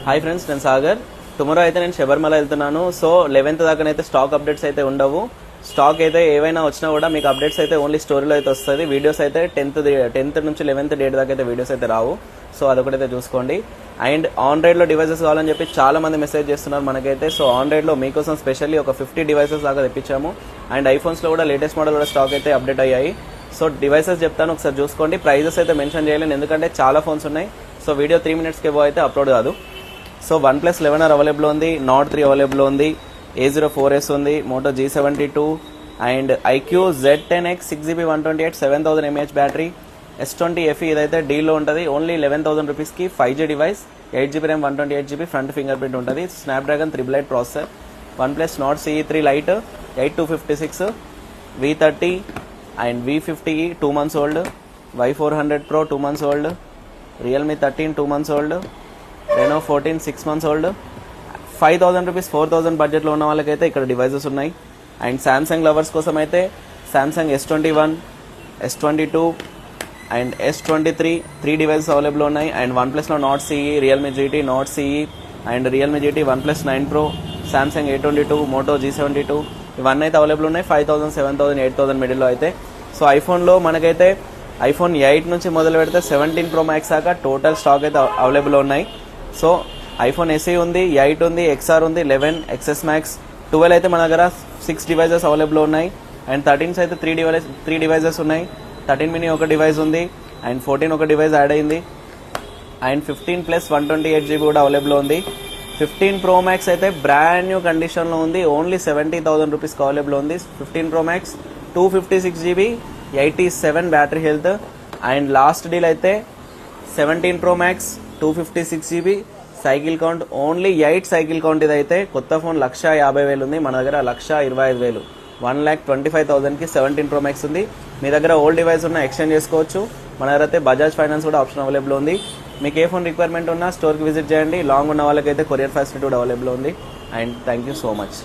Hi friends, నేను Sagar. Tomorrow అయితే నేను శబరిమల వెళ్తున్నాను. సో 11th దాకానైతే స్టాక్ అప్డేట్స్ అయితే ఉండవు. స్టాక్ అయితే ఏవైనా వచ్చినా కూడా మీకు అప్డేట్స్ అయితే ఓన్లీ స్టోరీలో అయితే వస్తుంది. వీడియోస్ అయితే 10th నుంచి 11th డేట్ దాకా అయితే వీడియోస్ అయితే రావు. సో అదొకటైతే చూసుకోండి. అండ్ ఆన్ రైడ్లో డివైసెస్ కావాలని చెప్పి చాలా మంది మెసేజ్ చేస్తున్నారు మనకైతే. సో ఆన్ రైడ్లో మీకోసం స్పెషల్లీ ఒక 50 డివైసెస్ దాకా తెప్పించాము. అండ్ ఐఫోన్స్లో కూడా లేటెస్ట్ మోడల్ కూడా స్టాక్ అయితే అప్డేట్ అయ్యాయి. సో డివైసెస్ చెప్తాను, ఒకసారి చూసుకోండి. ప్రైజెస్ అయితే మెన్షన్ చేయలేను ఎందుకంటే చాలా ఫోన్స్ ఉన్నాయి. సో వీడియో 3 minutesకి ఏవో అయితే అప్లోడ్ కాదు. సో OnePlus 11R అవైలబుల్ ఉంది, Nord 3 అవైలబుల్ ఉంది, A04s ఉంది, Moto G72 and IQ Z10X 6GB 128 7000 mAh battery, S20 FE ఇదైతే డీల్లో ఉంటుంది. ఓన్లీ 11,000 రూపీస్కి 5G device, 8GB RAM 128GB front finger print ఉంటుంది. Snapdragon 888 processor. OnePlus Nord CE3 Lite 8256, V30 and V50e 2 months old, Y400 Pro 2 months old, Realme 13 2 months old, Reno 14 6 months old. 5,000 rupees 4,000 బడ్జెట్లో ఉన్న వాళ్ళకైతే ఇక్కడ devices ఉన్నాయి. And Samsung lovers కోసం అయితే Samsung S21, S22 and S23 3 devices available ఉన్నాయి. And వన్ప్లస్లో Nord CE, Realme GT, Nord CE and Realme GT, OnePlus 9 Pro, Samsung A22, Moto G72 ఇవన్నీ అయితే అవైలబుల్ ఉన్నాయి. 5,000, 7,000, 8,000 మిడిల్లో అయితే. సో ఐఫోన్లో మనకైతే iPhone 8 నుంచి మొదలు పెడితే 17 Pro Max దాకా టోటల్ స్టాక్ అయితే అవైలబుల్ ఉన్నాయి. సో iPhone SE ఉంది, 8 ఉంది, XR ఉంది, 11, XS Max, 12 అయితే మన దగ్గర 6 డివైజెస్ అవైలబుల్ ఉన్నాయి. అండ్ 13s అయితే 3 డివైజెస్ ఉన్నాయి. 13 mini ఒక డివైస్ ఉంది అండ్ 14 ఒక డివైస్ యాడ్ అయింది. అండ్ 15 ప్లస్ 128GB కూడా అవైలబుల్ ఉంది. 15 Pro Max అయితే బ్రాండ్ న్యూ కండిషన్లో ఉంది. ఓన్లీ 70,000 రూపీస్కి అవైలబుల్ ఉంది. 15 Pro Max 256GB 87 battery health. And last deal అయితే 17 Pro Max 256GB cycle count, only 8 cycle count. ఇదైతే కొత్త ఫోన్ 1,50,000 ఉంది, మన దగ్గర 1,25,000, 1,25,000కి 17 Pro Max ఉంది. మీ దగ్గర ఓల్డ్ డివైస్ ఉన్న ఎక్స్చేంజ్ చేసుకోవచ్చు. మన దగ్గర అయితే బజాజ్ ఫైనాన్స్ కూడా ఆప్షన్ అవైలబుల్ ఉంది. మీకు ఏ ఫోన్ రిక్వైర్మెంట్ ఉన్నా స్టోర్కి విజిట్ చేయండి. లాంగ్ ఉన్న వాళ్ళకైతే కొరియర్ ఫెసిలిటీ కూడా అవైలబుల్ ఉంది. And thank you so much.